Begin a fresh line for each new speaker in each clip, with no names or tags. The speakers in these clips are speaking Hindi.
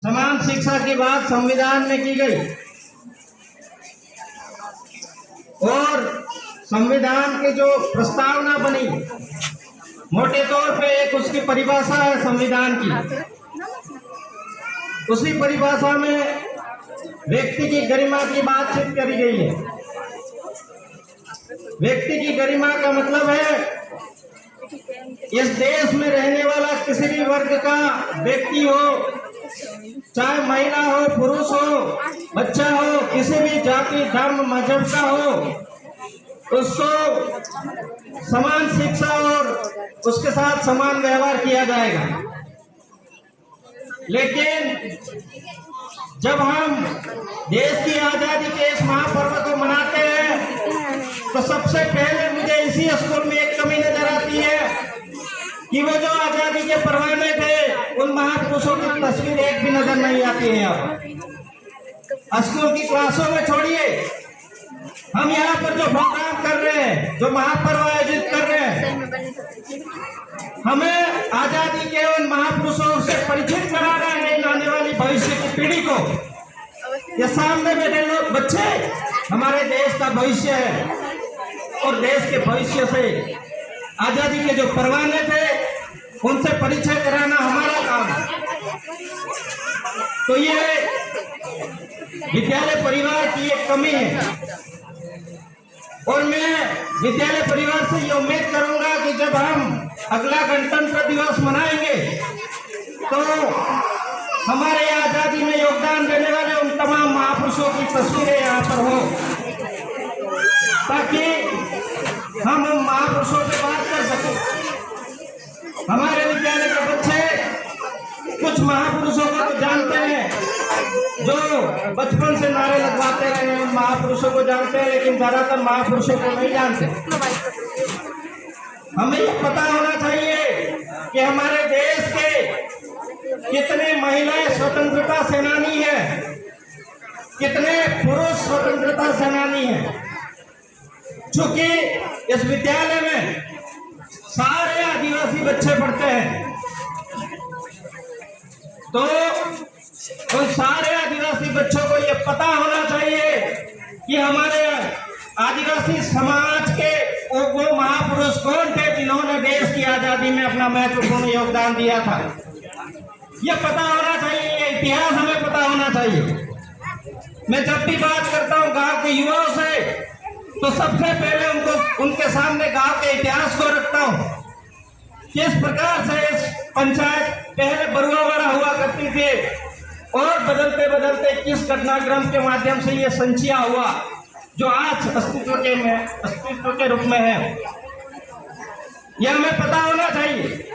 समान शिक्षा की बात संविधान में की गई और संविधान की जो प्रस्तावना बनी, मोटे तौर पे एक उसकी परिभाषा है संविधान की। उसी परिभाषा में व्यक्ति की गरिमा की बातचीत करी गई है। व्यक्ति की गरिमा का मतलब है इस देश में रहने वाला किसी भी वर्ग का व्यक्ति हो, चाहे महिला हो, पुरुष हो, बच्चा हो, किसी भी जाति धर्म मजहब का हो, उसको समान शिक्षा और उसके साथ समान व्यवहार किया जाएगा। लेकिन जब हम देश की आजादी के इस महापर्व को मनाते हैं तो सबसे पहले मुझे इसी स्कूल में एक कमी नजर आती है कि वो जो आजादी के परवाने थे उन महापुरुषों की तस्वीर एक भी नजर नहीं आती है। अब स्कूल की क्लासों में छोड़िए, हम यहाँ पर जो प्रोग्राम कर रहे हैं, जो महापर्व आयोजित कर रहे हैं, हमें आजादी के उन महापुरुषों से परिचित करा रहे हैं आने वाली भविष्य की पीढ़ी को। ये सामने बैठे लोग बच्चे हमारे देश का भविष्य है और देश के भविष्य से आजादी के जो परवाने थे उनसे परिचय कराना हमारा काम है। तो ये विद्यालय परिवार की एक कमी है और मैं विद्यालय परिवार से ये उम्मीद करूंगा कि जब हम अगला गणतंत्र दिवस मनाएंगे तो हमारे आजादी में योगदान देने वाले उन तमाम महापुरुषों की तस्वीरें यहाँ पर हो, ताकि हम उन महापुरुषों से बात कर सकें। हमारे विद्यालय के बच्चे कुछ महापुरुषों को तो जानते हैं, जो बचपन से नारे लगवाते रहे उन महापुरुषों को जानते हैं, लेकिन ज्यादातर महापुरुषों को नहीं जानते। हमें ये पता होना चाहिए कि हमारे देश के कितने महिलाएं स्वतंत्रता सेनानी हैं, कितने पुरुष स्वतंत्रता सेनानी हैं। चूंकि इस विद्यालय में सारे आदिवासी बच्चे पढ़ते हैं, तो उन सारे आदिवासी बच्चों को ये पता होना चाहिए कि हमारे आदिवासी समाज के वो महापुरुष कौन थे जिन्होंने देश की आजादी में अपना महत्वपूर्ण योगदान दिया था। ये पता होना चाहिए, ये इतिहास हमें पता होना चाहिए। मैं जब भी बात करता हूँ गांव के युवाओं से तो सबसे पहले उनके सामने गांव के इतिहास को रखता हूँ। किस प्रकार से इस पंचायत पहले बरुआवाड़ा हुआ करती थी और बदलते बदलते किस घटनाक्रम के माध्यम से ये संचिया हुआ जो आज अस्तित्व के रूप में है, यह हमें पता होना चाहिए।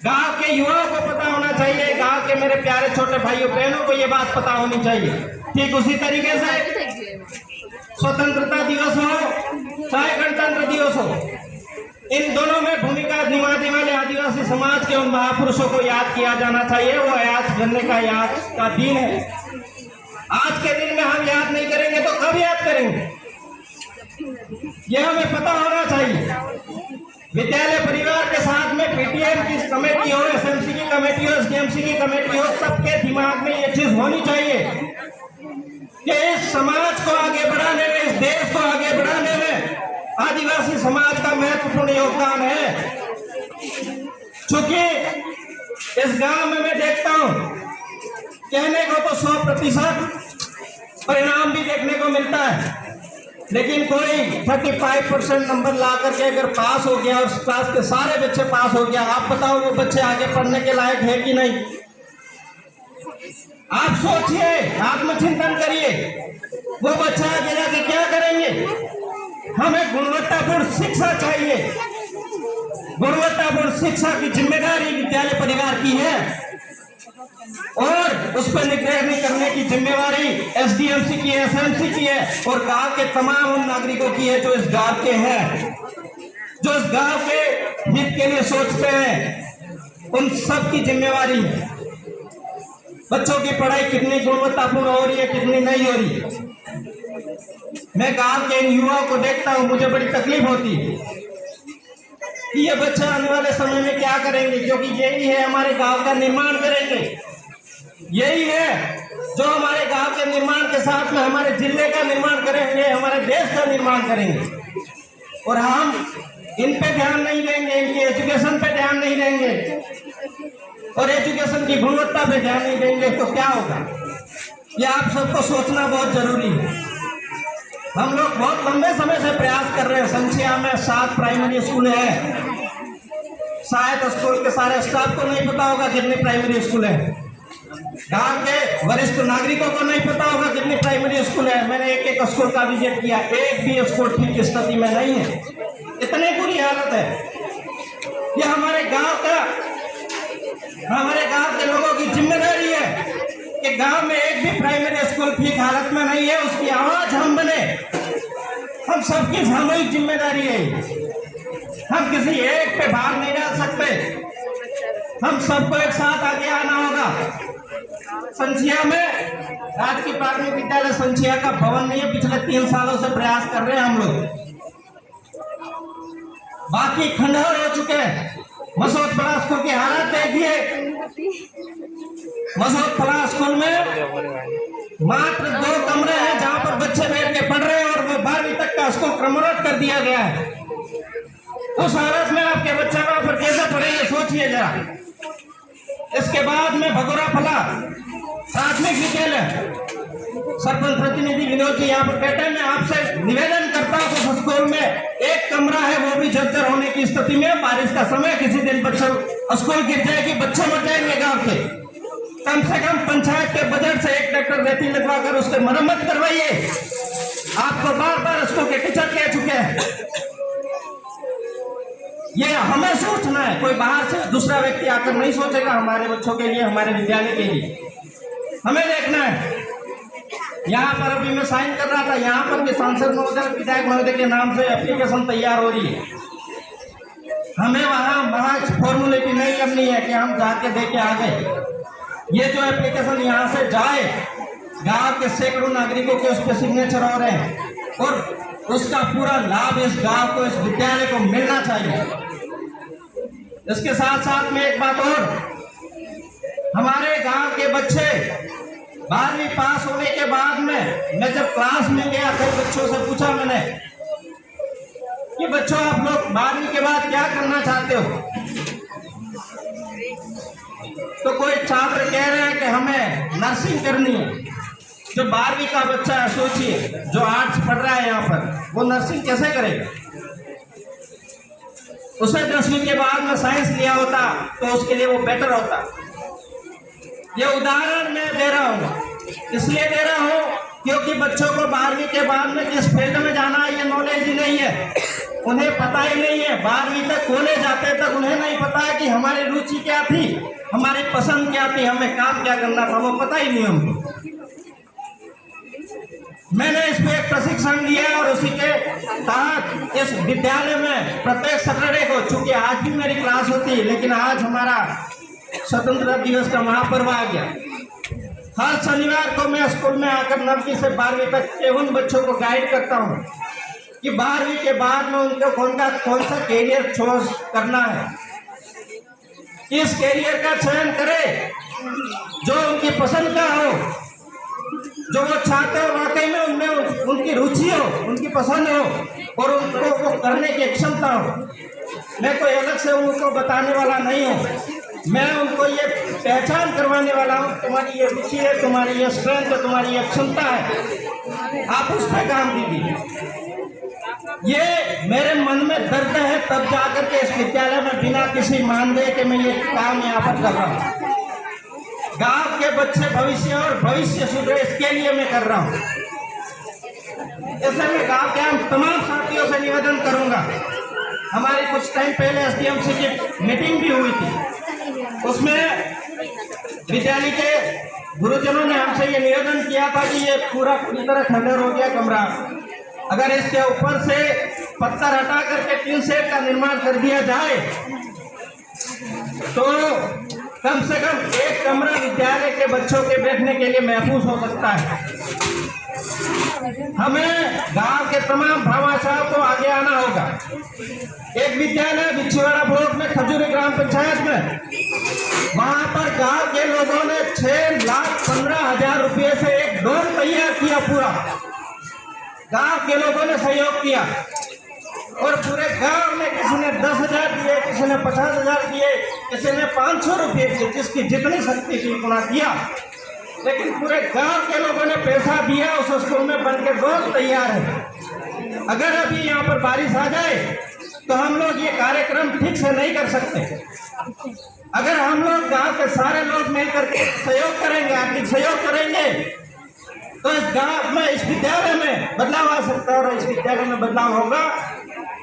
गांव के युवाओं को पता होना चाहिए, गांव के मेरे प्यारे छोटे भाइयों बहनों को ये बात पता होनी चाहिए। ठीक उसी तरीके से स्वतंत्रता दिवस हो चाहे गणतंत्र दिवस हो, इन दोनों में भूमिका निभाने वाले आदिवासी समाज के उन महापुरुषों को याद किया जाना चाहिए। वो याद करने का याद का दिन है। आज के दिन में हम याद नहीं करेंगे तो कब याद करेंगे, यह हमें पता होना चाहिए। विद्यालय परिवार के साथ में पीटीएम की कमेटी हो, एसएमसी की कमेटी हो, एसडीएमसी की कमेटी हो, सबके दिमाग में ये चीज होनी चाहिए कि इस समाज को आगे बढ़ाने में, इस देश को आगे बढ़ाने में आदिवासी समाज का महत्वपूर्ण योगदान है। चूंकि इस गांव में मैं देखता हूं, कहने को तो 100% परिणाम भी देखने को मिलता है, लेकिन कोई 35% नंबर ला करके अगर पास हो गया और क्लास के सारे बच्चे पास हो गया, आप बताओ वो बच्चे आगे पढ़ने के लायक है कि नहीं? आप सोचिए, आत्मचिंतन करिए, वो बच्चा आगे जाके क्या करेंगे? हमें गुणवत्तापूर्ण शिक्षा चाहिए। गुणवत्तापूर्ण शिक्षा की जिम्मेदारी विद्यालय परिवार की है और उस पर निगरानी करने की जिम्मेवारी एसडीएमसी की, एसएमसी की है और गांव के तमाम उन नागरिकों की है जो इस गांव के हैं, जो इस गांव के हित के लिए सोचते हैं। उन सब की जिम्मेवारी है। बच्चों की पढ़ाई कितनी गुणवत्तापूर्ण हो रही है, कितनी नहीं हो रही है। मैं गांव के इन युवाओं को देखता हूं, मुझे बड़ी तकलीफ होती है कि ये बच्चे आने वाले समय में क्या करेंगे, क्योंकि यही है हमारे गांव का निर्माण करेंगे। यही है जो हमारे गांव के निर्माण के साथ में हमारे जिले का निर्माण करेंगे, हमारे देश का निर्माण करेंगे। और हम इन पे ध्यान नहीं देंगे, इनके एजुकेशन पे ध्यान नहीं देंगे और एजुकेशन की गुणवत्ता पे ध्यान नहीं देंगे तो क्या होगा, ये आप सबको सोचना बहुत जरूरी है। हम लोग बहुत लंबे समय से प्रयास कर रहे हैं। संचिया में 7 प्राइमरी स्कूल है। शायद स्कूल के सारे स्टाफ को नहीं पता होगा कितने प्राइमरी स्कूल है। गांव के वरिष्ठ नागरिकों को नहीं पता होगा कितनी प्राइमरी स्कूल है। मैंने एक स्कूल का विजिट किया, एक भी स्कूल ठीक स्थिति में नहीं है, इतनी बुरी हालत है। ये हमारे गांव के लोगों की जिम्मेदारी है कि गांव में एक भी प्राइमरी स्कूल ठीक हालत में नहीं है, उसकी आवाज हम बने। हम सबकी सामूहिक जिम्मेदारी है। हम किसी एक पे भार नहीं डाल सकते, हम सबको एक साथ आगे आना होगा। संचिया में राजकीय प्राथमिक विद्यालय संचिया का भवन नहीं है, पिछले 3 सालों से प्रयास कर रहे हैं हम लोग। बाकी खंडहर हो चुके हैं। मसौद फला स्कूल की हालत देखिए। मसौद फला स्कूल में मात्र 2 कमरे हैं जहां पर बच्चे बैठ के पढ़ रहे हैं और वो 12वीं तक का स्कूल क्रमबद्ध कर दिया गया है। उस हालत में आपके बच्चे वहां पर कैसे पढ़ेंगे, सोचिए जरा। इसके बाद में भगोरा फला प्राथमिक विद्यालय, सरपंच प्रतिनिधि विनोद जी यहाँ पर बैठे। मैं आपसे निवेदन करता हूँ कि स्कूल में एक कमरा है, वो भी जर्जर होने की स्थिति में। बारिश का समय, किसी दिन बच्चों स्कूल गिर जाएगी, बच्चे मर जाएंगे गांव के। कम से कम पंचायत के बजट से 1 ट्रैक्टर रेती लगवा कर उसके मरम्मत करवाइए। आपको बार स्कूल के टीचर कह चुके हैं। ये हमें सोचना है, कोई बाहर से दूसरा व्यक्ति आकर नहीं सोचेगा हमारे बच्चों के लिए, हमारे विद्यालय के लिए। हमें देखना है। यहाँ पर अभी मैं साइन कर रहा था, यहाँ पर भी सांसद महोदय, विधायक महोदय के नाम से एप्लीकेशन तैयार हो रही है। हमें वहाँ महज फॉर्मुलेटी नहीं करनी है कि हम जाके दे के आ गए। ये जो एप्लीकेशन यहाँ से जाए, गांव के सैकड़ों नागरिकों के उस पर सिग्नेचर हो रहे हैं और उसका पूरा लाभ इस गांव को, इस विद्यालय को मिलना चाहिए। इसके साथ साथ में एक बात और, हमारे गांव के बच्चे 12वीं पास होने के बाद में, मैं जब क्लास में गया कई बच्चों से पूछा मैंने कि बच्चों आप लोग 12वीं के बाद क्या करना चाहते हो, तो कोई छात्र कह रहे हैं कि हमें नर्सिंग करनी है। जो 12वीं का बच्चा है, सोचिए, जो आर्ट्स पढ़ रहा है यहाँ पर, वो नर्सिंग कैसे करेगा? उसे 10वीं के बाद में साइंस लिया होता तो उसके लिए वो बेटर होता। ये उदाहरण मैं दे रहा हूँ, इसलिए दे रहा हूँ क्योंकि बच्चों को 12वीं के बाद में किस फील्ड में जाना है ये नॉलेज ही नहीं है, उन्हें पता ही नहीं है। 12वीं तक कॉलेज जाते तक उन्हें नहीं पता है कि हमारी रुचि क्या थी, हमारी पसंद क्या थी, हमें काम क्या करना था, वो पता ही नहीं हमको। मैंने इस पे एक प्रशिक्षण दिया और उसी के तहत इस विद्यालय में प्रत्येक सैटरडे को, चूंकि आज भी मेरी क्लास होती है लेकिन आज हमारा स्वतंत्रता दिवस का महापर्व आ गया, हर शनिवार को मैं स्कूल में आकर 9वीं से 12वीं तक के उन बच्चों को गाइड करता हूँ कि 12वीं के बाद में उनको कौन सा कैरियर चॉइस करना है, किस कैरियर का चयन करें जो उनकी पसंद का हो, जो वो चाहते हो वाकई में उनमें उनकी रुचि हो, उनकी पसंद हो और उनको वो करने की क्षमता हो। मैं कोई अलग से उनको बताने वाला नहीं हूँ, मैं उनको ये पहचान करवाने वाला हूँ, तुम्हारी ये रुचि है, तुम्हारी ये स्ट्रेंथ है, तुम्हारी ये क्षमता है, आप उस पर काम कीजिए। ये मेरे मन में दर्द है, तब जाकर के इस विद्यालय में बिना किसी मानदेय के मैं ये काम यहाँ पर कर रहा हूँ। गांव के बच्चे भविष्य और भविष्य सुधरे, इसके लिए मैं कर रहा हूँ। ऐसे में गांव के हम तमाम साथियों से निवेदन करूंगा। हमारी कुछ टाइम पहले एसडीएमसी की मीटिंग भी हुई थी, उसमें विद्यालय के गुरुजनों ने हमसे ये निवेदन किया था कि ये पूरी तरह खंडर हो गया कमरा, अगर इसके ऊपर से पत्थर हटा करके टीन शेड का निर्माण कर दिया जाए तो कम से कम एक कमरा विद्यालय के बच्चों के बैठने के लिए महफूज हो सकता है। हमें गांव के तमाम भामाशाह को आगे आना होगा। एक विद्यालय बिछीवाड़ा ब्लॉक में खजूरी ग्राम पंचायत में, वहां पर गांव के लोगों ने 6,15,000 रुपये से एक ड्रोन तैयार किया। पूरा गांव के लोगों ने सहयोग किया और पूरे गांव में किसी ने 10,000 दिए, किसी ने 50,000 दिए, किसी ने 500 रुपये दिए, जिसकी जितनी शक्ति थी उतना दिया। लेकिन पूरे गांव के लोगों ने पैसा दिया, उस स्कूल में बनके ड्रोन तैयार है। अगर अभी यहाँ पर बारिश आ जाए तो हम लोग ये कार्यक्रम ठीक से नहीं कर सकते। अगर हम लोग गांव के सारे लोग मिलकर के सहयोग करेंगे, आर्थिक सहयोग करेंगे, तो इस गांव में, इस विद्यालय में बदलाव आ सकता है। और इस विद्यालय में बदलाव होगा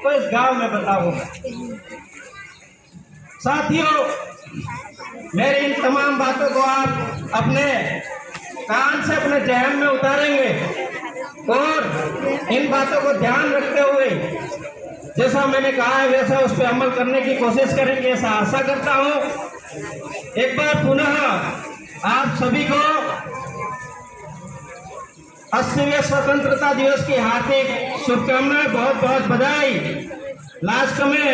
तो इस गांव में बदलाव होगा। साथियों, मेरी इन तमाम बातों को आप अपने कान से अपने जहन में उतारेंगे और इन बातों को ध्यान रखते हुए जैसा मैंने कहा है वैसा उस पर अमल करने की कोशिश करेंगे, ऐसा आशा करता हूं। एक बार पुनः आप सभी को 80वें स्वतंत्रता दिवस की हार्दिक शुभकामनाएं, बहुत बहुत बधाई। लास्ट में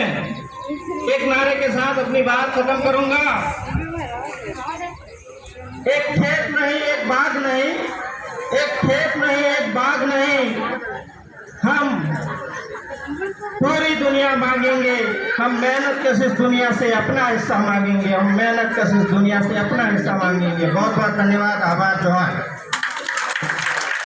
एक नारे के साथ अपनी बात खत्म करूंगा। एक खेत नहीं, एक बाग नहीं, एक खेत नहीं, एक बाग नहीं, हम पूरी दुनिया मांगेंगे। हम मेहनत कशिश दुनिया से अपना हिस्सा मांगेंगे, हम मेहनत कशिश दुनिया से अपना हिस्सा मांगेंगे। बहुत बहुत धन्यवाद, आभार, जोहार।